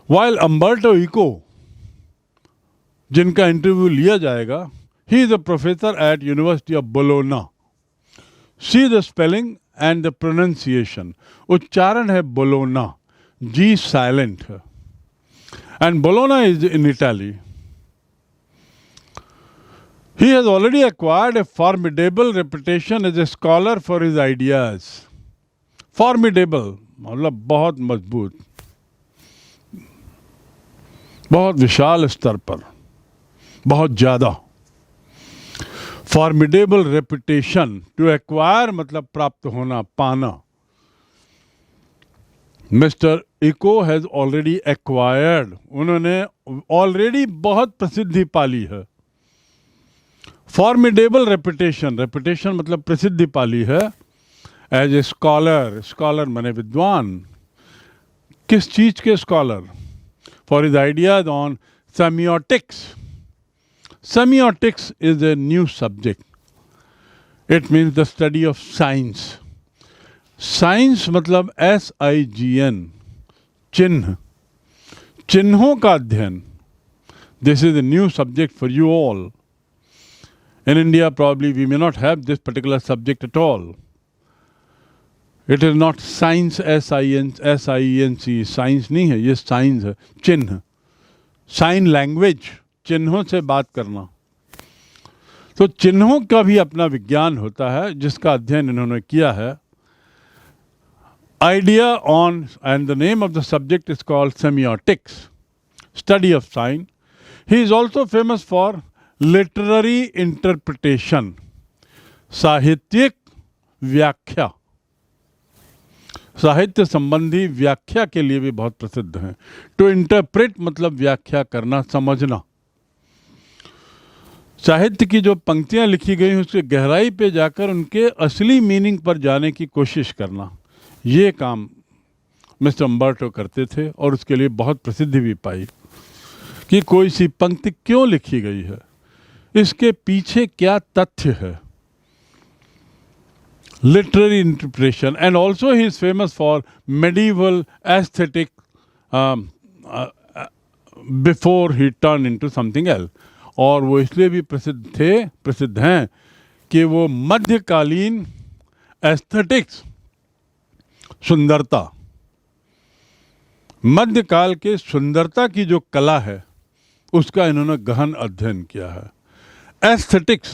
While Umberto Eco, जिनका interview लिया जाएगा, he is a professor at University of Bologna. See the spelling and the pronunciation. उच्चारण है बोलोना, G silent है. And Bologna is in Italy. He has already acquired a formidable reputation as a scholar for his ideas. Formidable मतलब बहुत मजबूत, बहुत विशाल स्तर पर, बहुत ज़्यादा. फॉर्मिडेबल रेपुटेशन, टू एक्वायर मतलब प्राप्त होना, पाना. Mister Eco has already acquired, उन्होंने ऑलरेडी बहुत प्रसिद्धि पाली है. फॉर्मिडेबल रेपुटेशन, रेपुटेशन मतलब प्रसिद्धि पाली है. एज ए स्कॉलर, स्कॉलर माने विद्वान. किस चीज के scholar? For his ideas on semiotics. Semiotics is a new subject. It means the study of science. Science मतलब SIGN, चिन्ह, चिन्हों का अध्ययन. This is a new subject for you all. In India, probably we may not have this particular subject at all. It is not science, S-I-N-C, science नहीं है, ये science है, चिन्ह. Sign language, चिन्हों से बात करना. तो चिन्हों का भी अपना विज्ञान होता है जिसका अध्ययन इन्होंने किया है. Idea on, and the name of the subject is called semiotics, study of sine. He is also famous for literary interpretation, साहित्यिक व्याख्या. साहित्य संबंधी व्याख्या के लिए भी बहुत प्रसिद्ध हैं. टू इंटरप्रेट मतलब व्याख्या करना, समझना. साहित्य की जो पंक्तियां लिखी गई हैं उसके गहराई पे जाकर उनके असली मीनिंग पर जाने की कोशिश करना, ये काम मिस्टर अम्बर्टो करते थे और उसके लिए बहुत प्रसिद्धि भी पाई. कि कोई सी पंक्ति क्यों लिखी गई है, इसके पीछे क्या तथ्य है. Literary interpretation. And also he is famous for medieval aesthetic before he turn into something else. और वो इसलिए भी प्रसिद्ध हैं कि वो मध्यकालीन एस्थेटिक्स, सुंदरता, मध्यकाल के सुंदरता की जो कला है उसका इन्होंने गहन अध्ययन किया है. एस्थेटिक्स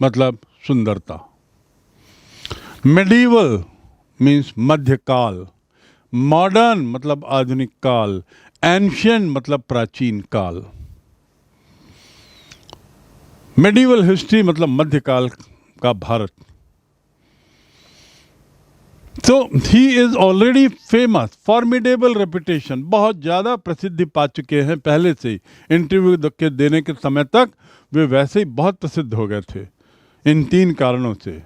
मतलब सुंदरता. मेडिवल मीन्स मध्यकाल. मॉडर्न मतलब आधुनिक काल. एंशियंट मतलब प्राचीन काल. मेडिवल हिस्ट्री मतलब मध्यकाल का भारत. तो he is already famous, formidable reputation, बहुत ज़्यादा प्रसिद्धि पा चुके हैं पहले से ही. इंटरव्यू के देने के समय तक वे वैसे ही बहुत प्रसिद्ध हो गए थे इन 3 कारणों से.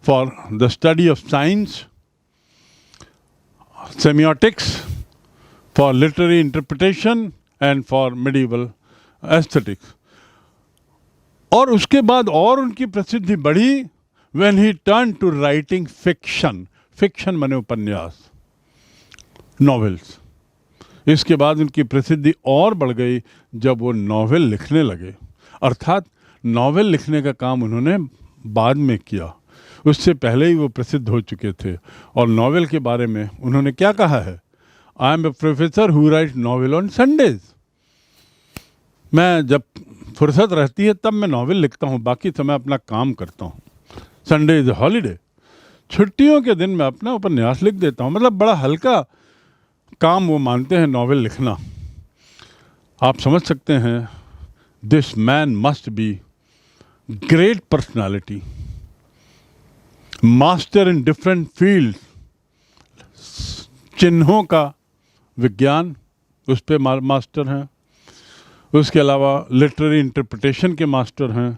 For the study of science, semiotics, for literary interpretation and for medieval aesthetics. और उसके बाद और उनकी प्रसिद्धि बढ़ी when he turned to writing fiction. fiction माने उपन्यास, नॉवेल्स. इसके बाद उनकी प्रसिद्धि और बढ़ गई जब वो नॉवेल लिखने लगे. अर्थात नॉवेल लिखने का काम उन्होंने बाद में किया, उससे पहले ही वो प्रसिद्ध हो चुके थे. और नॉवेल के बारे में उन्होंने क्या कहा है? I am a professor who write novel on Sundays. मैं जब फुर्सत रहती है तब मैं नॉवेल लिखता हूँ, बाकी समय अपना काम करता हूँ. संडे इज हॉलीडे, छुट्टियों के दिन मैं अपना उपन्यास लिख देता हूँ. मतलब बड़ा हल्का काम वो मानते हैं नॉवेल लिखना. आप समझ सकते हैं this man must be great personality, master in different field. चिन्हों का विज्ञान उस पे मास्टर हैं, उसके अलावा लिटरेरी इंटरप्रिटेशन के मास्टर हैं,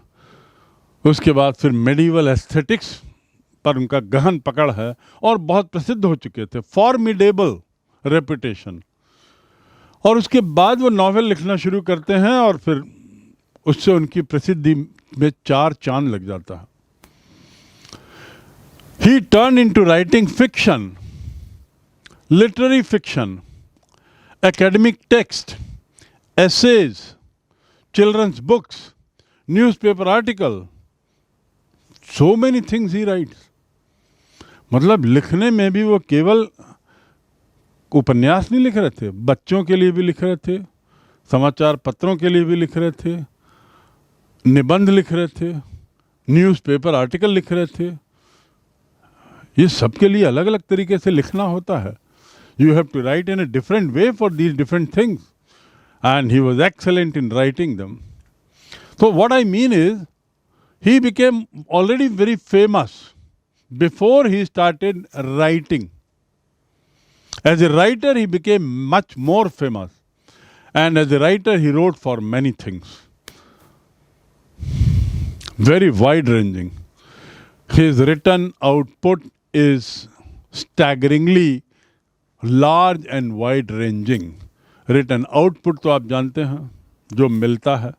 उसके बाद फिर मेडिवल एस्थेटिक्स पर उनका गहन पकड़ है और बहुत प्रसिद्ध हो चुके थे. Formidable reputation. और उसके बाद वो नॉवेल लिखना शुरू करते हैं और फिर उससे उनकी प्रसिद्धि में 4 चांद लग जाता है. He turned into writing fiction, literary fiction, academic text, essays, children's books, newspaper article, so many things he writes. मतलब लिखने में भी वो केवल उपन्यास नहीं लिख रहे थे, बच्चों के लिए भी लिख रहे थे, समाचार पत्रों के लिए भी लिख रहे थे, निबंध लिख रहे थे, न्यूज़पेपर आर्टिकल लिख रहे थे. ये सबके लिए अलग अलग तरीके से लिखना होता है. You have to write in a different way for these different things. And he was excellent in writing them. So what I mean is, he became already very famous before he started writing. As a writer, he became much more famous. And as a writer, he wrote for many things. Very wide-ranging. His written output is staggeringly large and wide-ranging. Written output तो आप जानते हैं, जो मिलता है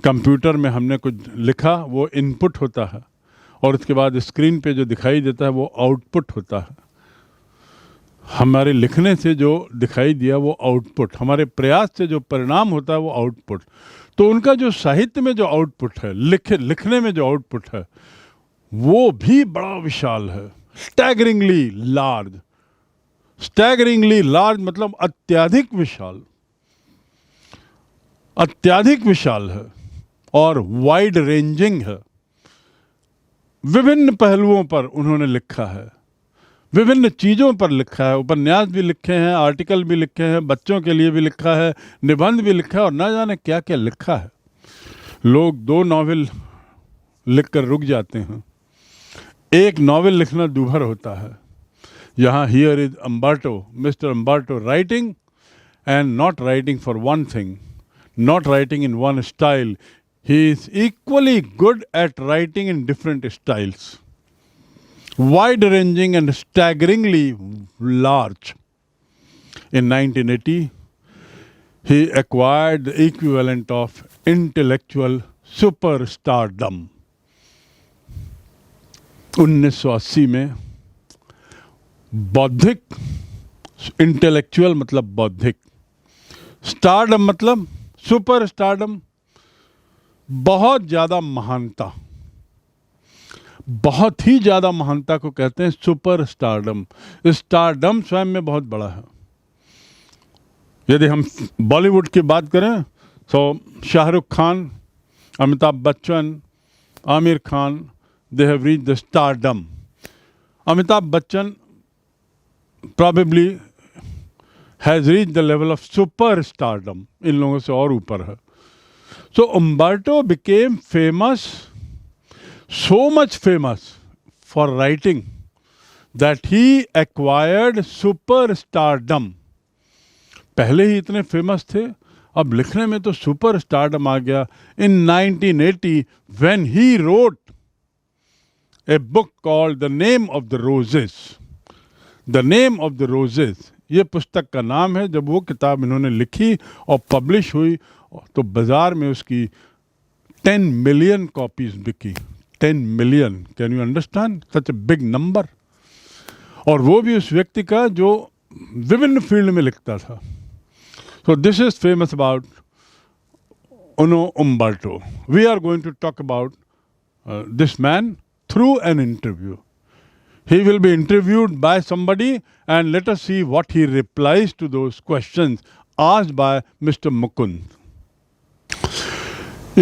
computer में, हमने कुछ लिखा वो इनपुट होता है, और उसके बाद स्क्रीन पे जो दिखाई देता है वो आउटपुट होता है. हमारे लिखने से जो दिखाई दिया वो आउटपुट, हमारे प्रयास से जो परिणाम होता है वो आउटपुट. तो उनका जो साहित्य में जो आउटपुट है, लिखने में जो आउटपुट है, वो भी बड़ा विशाल है. स्टैगरिंगली लार्ज. स्टैगरिंगली लार्ज मतलब अत्यधिक विशाल, अत्यधिक विशाल है और वाइड रेंजिंग है. विभिन्न पहलुओं पर उन्होंने लिखा है, विभिन्न चीज़ों पर लिखा है. उपन्यास भी लिखे हैं, आर्टिकल भी लिखे हैं, बच्चों के लिए भी लिखा है, निबंध भी लिखा है, और ना जाने क्या क्या लिखा है. लोग 2 नॉवेल लिखकर रुक जाते हैं, एक नॉवेल लिखना दूभर होता है. यहाँ here is Umberto, mister Umberto writing, and not writing for one thing, not writing in one style. He is equally good at writing in different styles. Wide-ranging and staggeringly large. In 1980, he acquired the equivalent of intellectual superstardom. 1980 में बौद्धिक, intellectual मतलब बौद्धिक, stardom मतलब super stardom, बहुत ज़्यादा महानता, बहुत ही ज़्यादा महानता को कहते हैं सुपर स्टारडम. स्टारडम स्वयं में बहुत बड़ा है. यदि हम बॉलीवुड की बात करें तो Shahrukh Khan, Amitabh Bachchan, Aamir Khan, they have reached the stardom. Amitabh Bachchan probably has reached the level of superstardom. इन लोगों से और ऊपर है. So Umberto became famous, so much famous for writing that he acquired superstardom. पहले ही इतने फेमस थे, अब लिखने में तो superstardom आ गया. In 1980, when he wrote a book called The Name of the Roses. The Name of the Roses, ये पुस्तक का नाम है. जब वो किताब इन्होंने लिखी और पब्लिश हुई तो बाज़ार में उसकी 10 मिलियन कॉपीज़ बिकी. 10 million, can you understand such a big number. और वो भी उस व्यक्ति का जो विभिन्न फील्ड में लिखता था. So this is famous about उनो Umberto. We are going to talk about this man through an interview. He will be interviewed by somebody, and let us see what he replies to those questions asked by Mr. Mukund.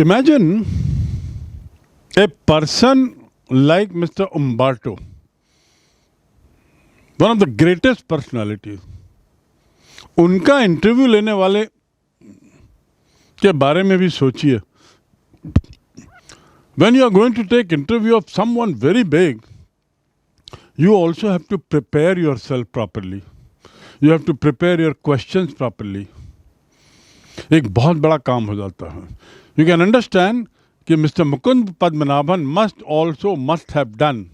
Imagine a person like Mr. Umberto, one of the greatest personalities. उनका interview लेने वाले के बारे में भी सोचिए. When you are going to take interview of someone very big, you also have to prepare yourself properly. You have to prepare your questions properly. एक बहुत बड़ा काम हो जाता है. You can understand कि Mr. Mukund Padmanabhan must have done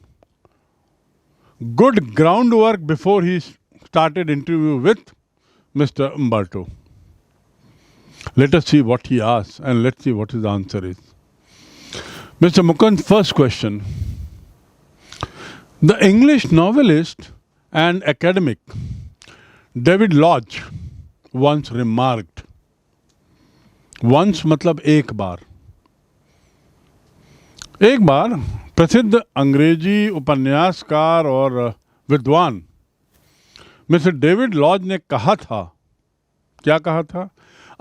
good groundwork before he started interview with Mr. Umberto. Let us see what he asks and let's see what his answer is. Mr. Mukund's first question. The English novelist and academic David Lodge once remarked. Once मतलब एक बार प्रसिद्ध अंग्रेजी उपन्यासकार और विद्वान mister David laws ने कहा था, क्या कहा था?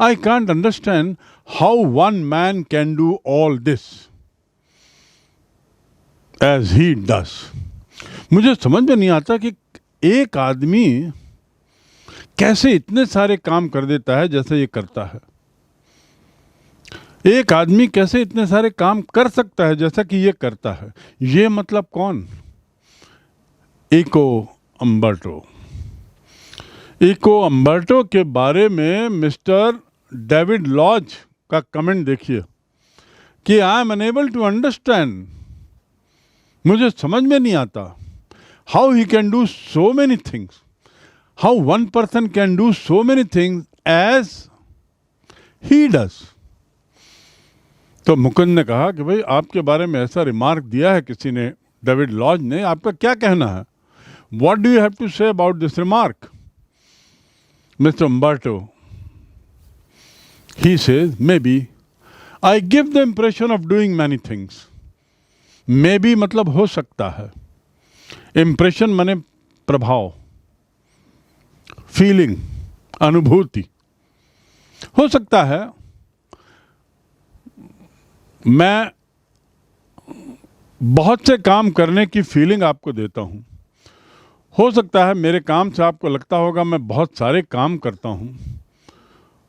I can't understand how one man can do all this as he does. मुझे समझ में नहीं आता कि एक आदमी कैसे इतने सारे काम कर देता है जैसे ये करता है. एक आदमी कैसे इतने सारे काम कर सकता है जैसा कि ये करता है. ये मतलब कौन? इको अम्बर्टो के बारे में मिस्टर डेविड लॉज का कमेंट देखिए कि I am unable to understand, मुझे समझ में नहीं आता, how he can do so many things, how one person can do so many things as he does. तो मुकुंद ने कहा कि भाई आपके बारे में ऐसा रिमार्क दिया है किसी ने, डेविड लॉज ने, आपका क्या कहना है? What do you have to say about this remark? Mister Umberto, he says, maybe I give the impression of doing many things. Maybe मतलब हो सकता है, impression माने प्रभाव, feeling, अनुभूति. हो सकता है मैं बहुत से काम करने की फीलिंग आपको देता हूं. हो सकता है मेरे काम से आपको लगता होगा मैं बहुत सारे काम करता हूं.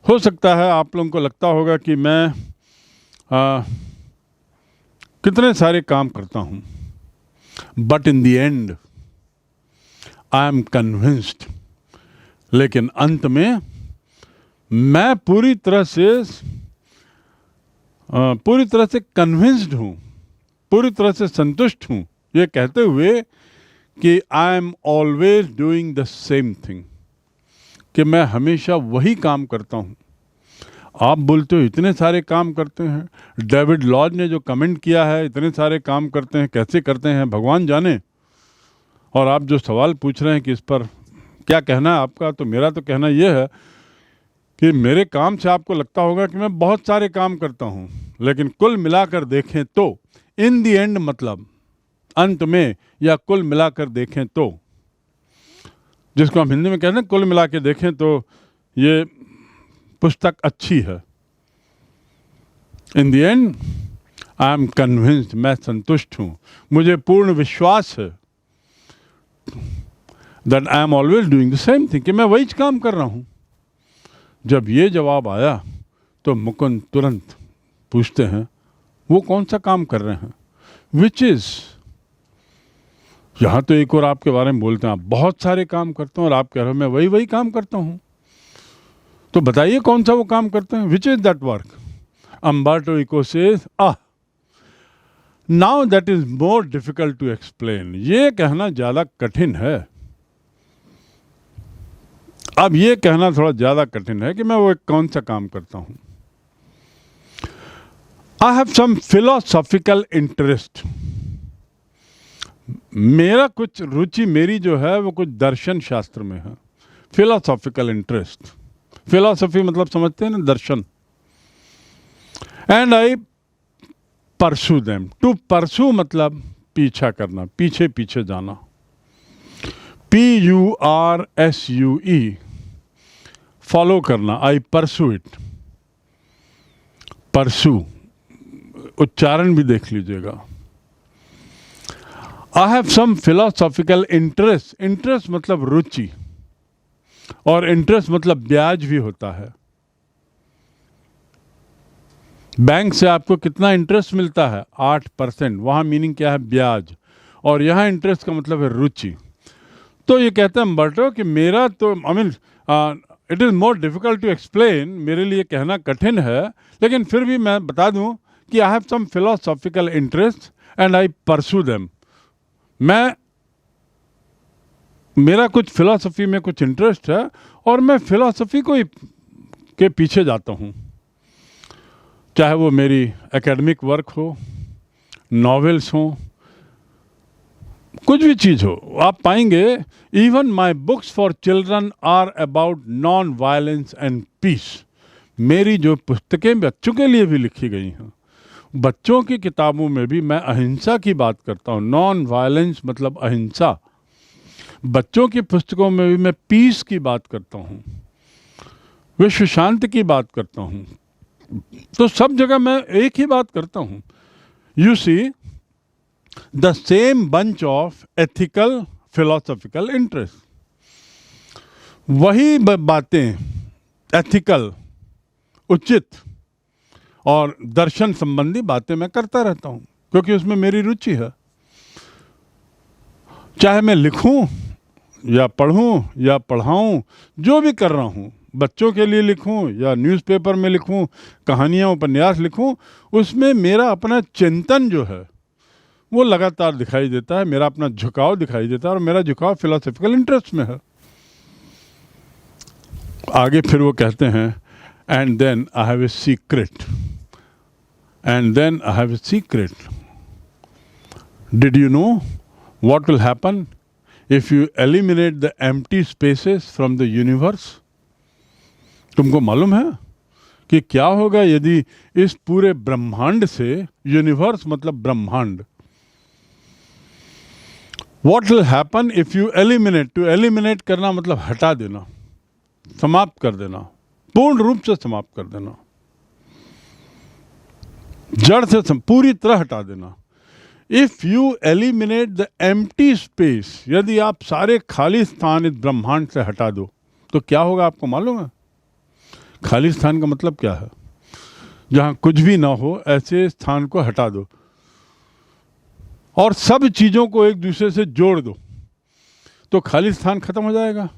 हो सकता है आप लोगों को लगता होगा कि मैं कितने सारे काम करता हूं. But in the and I am convinced, लेकिन अंत में मैं पूरी तरह से कन्विंस्ड हूं, पूरी तरह से संतुष्ट हूं, ये कहते हुए कि I am always doing the same thing, कि मैं हमेशा वही काम करता हूं. आप बोलते हो इतने सारे काम करते हैं. डेविड लॉज ने जो कमेंट किया है, इतने सारे काम करते हैं, कैसे करते हैं भगवान जाने. और आप जो सवाल पूछ रहे हैं कि इस पर क्या कहना है आपका, तो मेरा तो कहना यह है कि मेरे काम से आपको लगता होगा कि मैं बहुत सारे काम करता हूं, लेकिन कुल मिलाकर देखें तो, इन द एंड मतलब अंत में, या कुल मिलाकर देखें तो, जिसको हम हिंदी में कहते हैं कुल मिला के देखें तो ये पुस्तक अच्छी है. In the and I am convinced, मैं संतुष्ट हूं, मुझे पूर्ण विश्वास है that I am always doing the same thing, कि मैं वही काम कर रहा हूं. जब ये जवाब आया तो मुकुंद तुरंत पूछते हैं वो कौन सा काम कर रहे हैं, विच इज. यहां तो एक और आपके बारे में बोलते हैं आप बहुत सारे काम करते हैं, और आप कह रहे हो मैं वही काम करता हूं. तो बताइए कौन सा वो काम करते हैं, which is that work. Umberto Eco says, now that is more difficult to explain. ये कहना ज्यादा कठिन है. अब ये कहना थोड़ा ज्यादा कठिन है कि मैं वो कौन सा काम करता हूं. I have some philosophical interest. मेरा कुछ रुचि, मेरी जो है वो कुछ दर्शन शास्त्र में है. फिलोसॉफिकल इंटरेस्ट, फिलोसॉफी मतलब समझते हैं ना, दर्शन. And I pursue them. To pursue मतलब पीछा करना, पीछे पीछे जाना. PURSUE, फॉलो करना. आई परसू इट. परसू उच्चारण भी देख लीजिएगा. I have some philosophical interest. Interest मतलब रुचि, और इंटरेस्ट मतलब ब्याज भी होता है. बैंक से आपको कितना इंटरेस्ट मिलता है? 8%. वहां मीनिंग क्या है? ब्याज. और यहां इंटरेस्ट का मतलब है रुचि. तो ये कहते हैं अम्बर्टो कि मेरा तो it is more difficult to explain, मेरे लिए कहना कठिन है, लेकिन फिर भी मैं बता दूं कि I have some philosophical interest and I pursue them. मेरा कुछ फिलॉसफी में कुछ इंटरेस्ट है और मैं फिलॉसफी को के पीछे जाता हूँ. चाहे वो मेरी एकेडमिक वर्क हो, नॉवेल्स हों, कुछ भी चीज़ हो आप पाएंगे, even my books for children are about non violence and peace. मेरी जो पुस्तकें बच्चों के लिए भी लिखी गई हैं, बच्चों की किताबों में भी मैं अहिंसा की बात करता हूँ। नॉन वायलेंस मतलब अहिंसा। बच्चों की पुस्तकों में भी मैं पीस की बात करता हूँ, विश्व शांति की बात करता हूँ। तो सब जगह मैं एक ही बात करता हूँ। You see the same bunch of ethical philosophical interest, वही बातें एथिकल उचित और दर्शन संबंधी बातें मैं करता रहता हूँ, क्योंकि उसमें मेरी रुचि है। चाहे मैं लिखूं या पढ़ूं या पढ़ाऊं, जो भी कर रहा हूँ, बच्चों के लिए लिखूं या न्यूज़पेपर में लिखूं, कहानियाँ उपन्यास लिखूं, उसमें मेरा अपना चिंतन जो है वो लगातार दिखाई देता है, मेरा अपना झुकाव दिखाई देता है, और मेरा झुकाव फिलोसॉफिकल इंटरेस्ट में है। आगे फिर वो कहते हैं, and then I have a secret, and then I have a secret, did you know what will happen if you eliminate the empty spaces from the universe? तुमको मालूम है कि क्या होगा यदि इस पूरे ब्रह्मांड से, यूनिवर्स मतलब ब्रह्मांड, what will happen if you eliminate, to eliminate करना मतलब हटा देना, समाप्त कर देना, पूर्ण रूप से समाप्त कर देना, जड़ से पूरी तरह हटा देना। If you eliminate the empty space, यदि आप सारे खाली स्थान इस ब्रह्मांड से हटा दो तो क्या होगा आपको मालूम है? खाली स्थान का मतलब क्या है? जहां कुछ भी ना हो ऐसे स्थान को हटा दो और सब चीजों को एक दूसरे से जोड़ दो तो खाली स्थान खत्म हो जाएगा।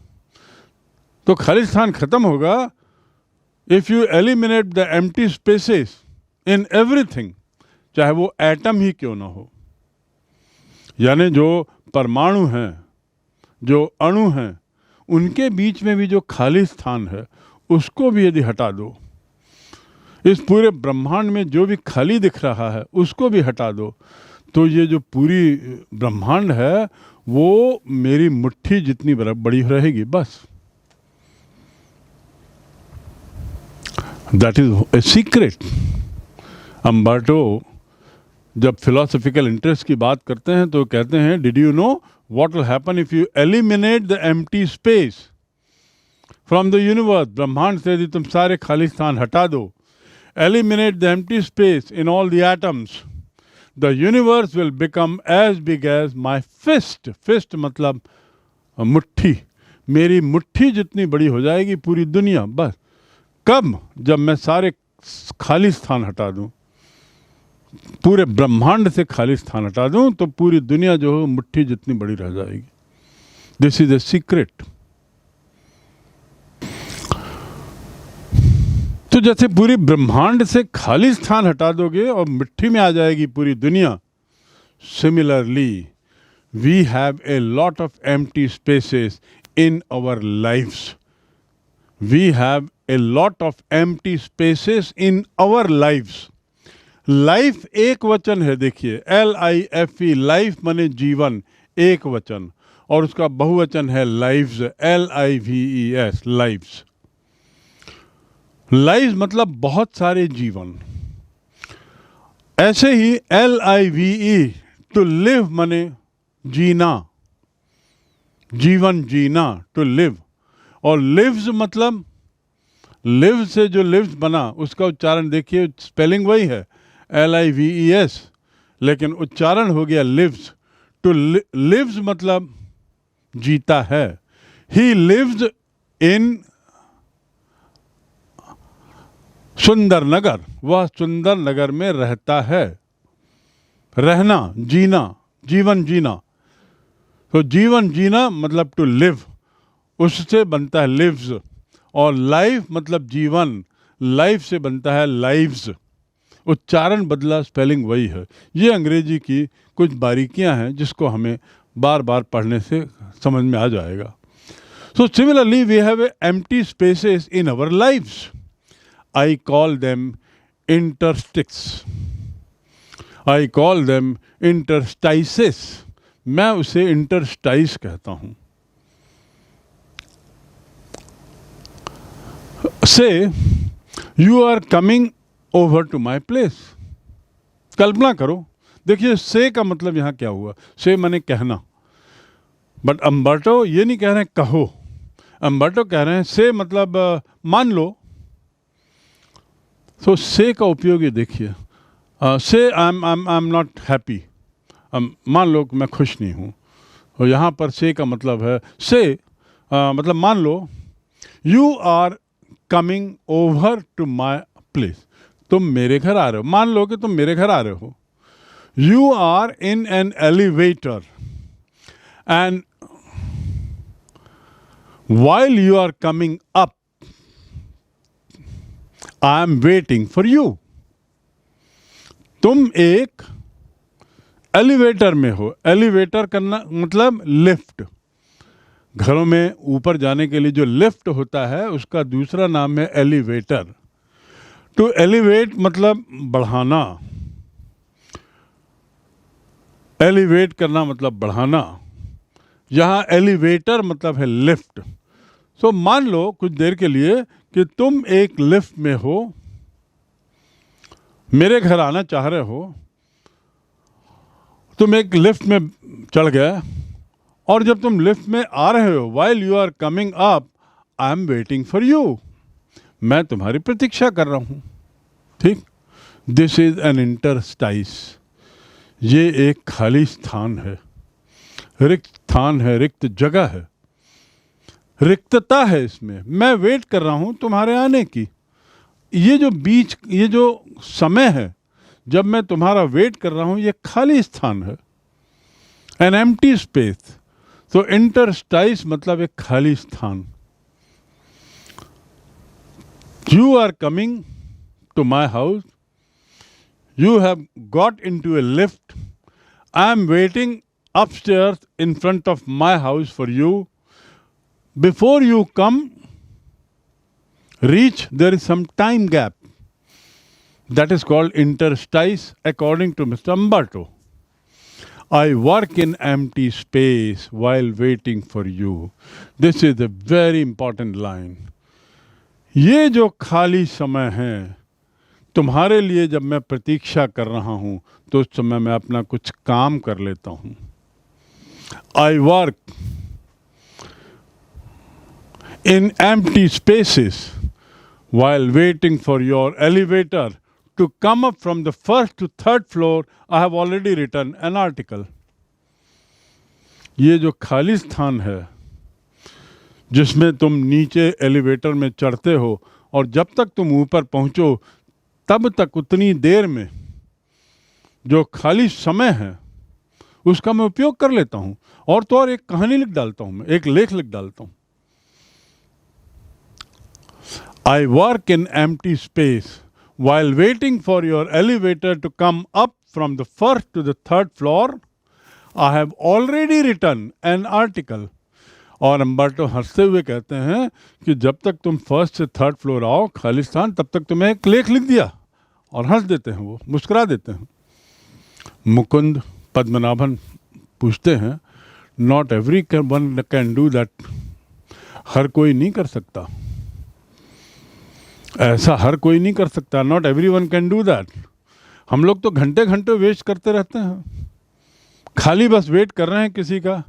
तो खाली स्थान खत्म होगा if you eliminate the empty spaces in everything, चाहे वो एटम ही क्यों ना हो। यानी जो परमाणु हैं, जो अणु हैं, उनके बीच में भी जो खाली स्थान है उसको भी यदि हटा दो, इस पूरे ब्रह्मांड में जो भी खाली दिख रहा है उसको भी हटा दो, तो ये जो पूरी ब्रह्मांड है वो मेरी मुट्ठी जितनी बड़ी रहेगी, बस। That is a secret. Umberto जब फिलोसॉफिकल इंटरेस्ट की बात करते हैं तो कहते हैं, did you know what will happen if you eliminate the empty space from the universe? ब्रह्मांड से यदि तुम सारे खाली स्थान हटा दो, eliminate the empty space in all the atoms, the universe will become as big as my fist. Fist मतलब मुट्ठी, मेरी मुट्ठी जितनी बड़ी हो जाएगी पूरी दुनिया, बस। कब? जब मैं सारे खाली स्थान हटा दूं, पूरे ब्रह्मांड से खाली स्थान हटा दूं तो पूरी दुनिया जो है मुट्ठी जितनी बड़ी रह जाएगी। This is a secret. तो जैसे पूरी ब्रह्मांड से खाली स्थान हटा दोगे और मिट्टी में आ जाएगी पूरी दुनिया, similarly we have a lot of empty spaces in our lifes. We have a lot of empty spaces in our lifes. Life एक वचन है, देखिए, LIFE, लाइफ माने जीवन, एक वचन, और उसका बहुवचन है लाइव्स, LIVES, लाइव्स। लाइव्स मतलब बहुत सारे जीवन। ऐसे ही LIVE, टू लिव माने जीना, जीवन जीना, टू लिव। और लिव्स मतलब, लिव से जो लिव्स बना उसका उच्चारण देखिए, स्पेलिंग वही है LIVES, लेकिन उच्चारण हो गया लिव्स। टू लिव्स मतलब जीता है। ही लिव्स इन सुंदर नगर, वह सुंदर नगर में रहता है। रहना, जीना, जीवन जीना। तो जीवन जीना मतलब टू लिव, उससे बनता है लिव्स। और लाइफ मतलब जीवन, लाइफ से बनता है लाइव्स। उच्चारण बदला, स्पेलिंग वही है। ये अंग्रेजी की कुछ बारीकियां हैं जिसको हमें बार बार पढ़ने से समझ में आ जाएगा। So similarly we have empty spaces in our lives. I call them interstices. I call them interstices. मैं उसे इंटरस्टाइस कहता हूं। Say you are coming over to my place. कल्पना करो, देखिए से का मतलब यहां क्या हुआ, से माने कहना, बट अम्बर्टो ये नहीं कह रहे हैं कहो, अम्बर्टो कह रहे हैं से मतलब मान लो। तो से का उपयोग ये देखिए, से आई एम नॉट हैप्पी, मान लो कि मैं खुश नहीं हूँ, और यहाँ पर से का मतलब है से मतलब मान लो you are coming over to my place, तुम मेरे घर आ रहे हो, मान लो कि तुम मेरे घर आ रहे हो। You are in an elevator and while you are coming up, I am waiting for you. तुम एक एलिवेटर में हो, एलिवेटर करना मतलब लिफ्ट, घरों में ऊपर जाने के लिए जो लिफ्ट होता है उसका दूसरा नाम है एलिवेटर। टू एलिवेट मतलब बढ़ाना, एलिवेट करना मतलब बढ़ाना, यहाँ एलिवेटर मतलब है लिफ्ट। तो मान लो कुछ देर के लिए कि तुम एक लिफ्ट में हो, मेरे घर आना चाह रहे हो, तुम एक लिफ्ट में चढ़ गए, और जब तुम लिफ्ट में आ रहे हो, while you are coming up, I am waiting for you, मैं तुम्हारी प्रतीक्षा कर रहा हूं। ठीक, दिस इज एन इंटरस्टाइस, ये एक खाली स्थान है, रिक्त स्थान है, रिक्त जगह है, रिक्तता है इसमें, मैं वेट कर रहा हूं तुम्हारे आने की। ये जो बीच, ये जो समय है जब मैं तुम्हारा वेट कर रहा हूं, ये खाली स्थान है, एन एम्प्टी स्पेस। तो इंटरस्टाइस मतलब एक खाली स्थान। You are coming to my house, you have got into a lift, I am waiting upstairs in front of my house for you. Before you come, reach, there is some time gap. That is called interstice according to Mr. Umberto. I work in empty space while waiting for you. This is a very important line. ये जो खाली समय है तुम्हारे लिए, जब मैं प्रतीक्षा कर रहा हूँ तो उस समय मैं अपना कुछ काम कर लेता हूँ। I work in empty spaces while waiting for your elevator to come up from the first to third floor. I have already written an article. ये जो खाली स्थान है जिसमें तुम नीचे एलिवेटर में चढ़ते हो, और जब तक तुम ऊपर पहुंचो तब तक उतनी देर में जो खाली समय है उसका मैं उपयोग कर लेता हूं, और तो और एक कहानी लिख डालता हूं, मैं एक लेख लिख डालता हूं। I work in empty space while waiting for your elevator to come up from the first to the third floor. I have already written an article. और अम्बर्टो हंसते हुए कहते हैं कि जब तक तुम फर्स्ट से थर्ड फ्लोर आओ खालिस्तान, तब तक तुम्हें एक लेख लिख दिया, और हंस देते हैं, वो मुस्कुरा देते हैं। मुकुंद पद्मनाभन पूछते हैं, not everyone can do that, हर कोई नहीं कर सकता, ऐसा हर कोई नहीं कर सकता, not everyone can do that. हम लोग तो घंटे घंटे वेस्ट करते रहते हैं, खाली बस वेट कर रहे हैं किसी का,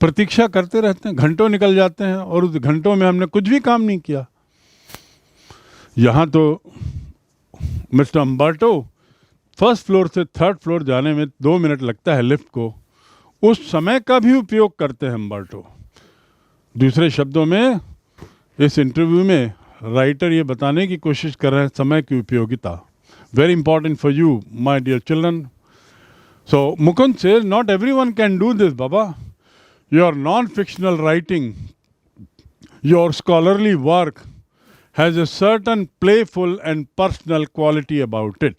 प्रतीक्षा करते रहते हैं, घंटों निकल जाते हैं और उस घंटों में हमने कुछ भी काम नहीं किया। यहाँ तो मिस्टर अम्बर्टो फर्स्ट फ्लोर से थर्ड फ्लोर जाने में 2 मिनट लगता है लिफ्ट को, उस समय का भी उपयोग करते हैं अम्बर्टो। दूसरे शब्दों में इस इंटरव्यू में राइटर ये बताने की कोशिश कर रहे हैं समय की उपयोगिता। Very important for you my dear children. So Mukund say not everyone can do this बाबा। Your non fictional writing, your scholarly work has a certain playful and personal quality about it.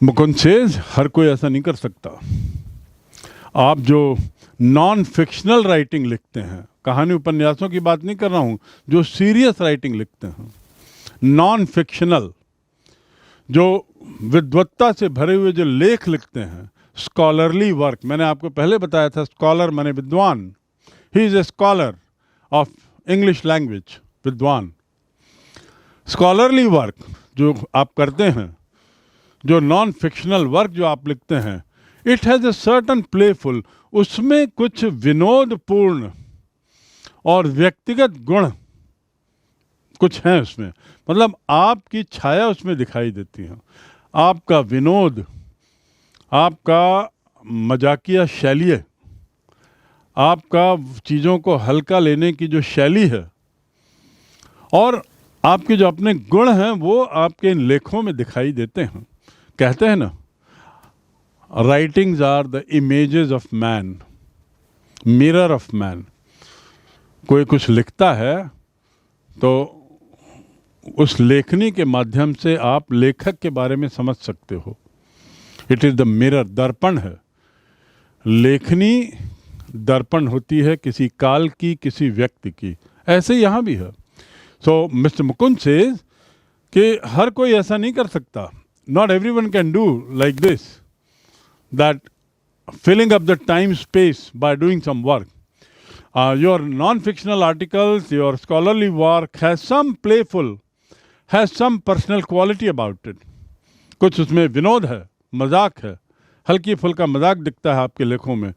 Mukund says, हर कोई ऐसा नहीं कर सकता। आप जो non fictional writing लिखते हैं, कहानी उपन्यासों की बात नहीं कर रहा हूँ, जो सीरियस राइटिंग लिखते हैं, नॉन फिक्शनल, जो विद्वत्ता से भरे हुए जो लेख लिखते हैं, स्कॉलरली वर्क, मैंने आपको पहले बताया था स्कॉलर माने विद्वान, he is a scholar of English language, विद्वान। स्कॉलरली वर्क जो आप करते हैं, जो नॉन फिक्शनल वर्क जो आप लिखते हैं, it has a certain playful, उसमें कुछ विनोदपूर्ण और व्यक्तिगत गुण कुछ हैं उसमें, मतलब आपकी छाया उसमें दिखाई देती है, आपका विनोद, आपका मजाकिया शैली है, आपका चीज़ों को हल्का लेने की जो शैली है, और आपके जो अपने गुण हैं वो आपके इन लेखों में दिखाई देते हैं। कहते हैं ना, writings are the images of man, mirror of man. कोई कुछ लिखता है तो उस लेखनी के माध्यम से आप लेखक के बारे में समझ सकते हो। इट इज़ द मिरर, दर्पण है। लेखनी दर्पण होती है किसी काल की, किसी व्यक्ति की। ऐसे यहाँ भी है। सो मिस्टर मुकुंद सेज कि हर कोई ऐसा नहीं कर सकता, not everyone can do like this, that filling up the time space by doing some work. Your non-fictional articles, your scholarly work has some playful, has some personal quality about it. कुछ उसमें विनोद है, मजाक है, हल्की फुल्का मजाक दिखता है आपके लेखों में।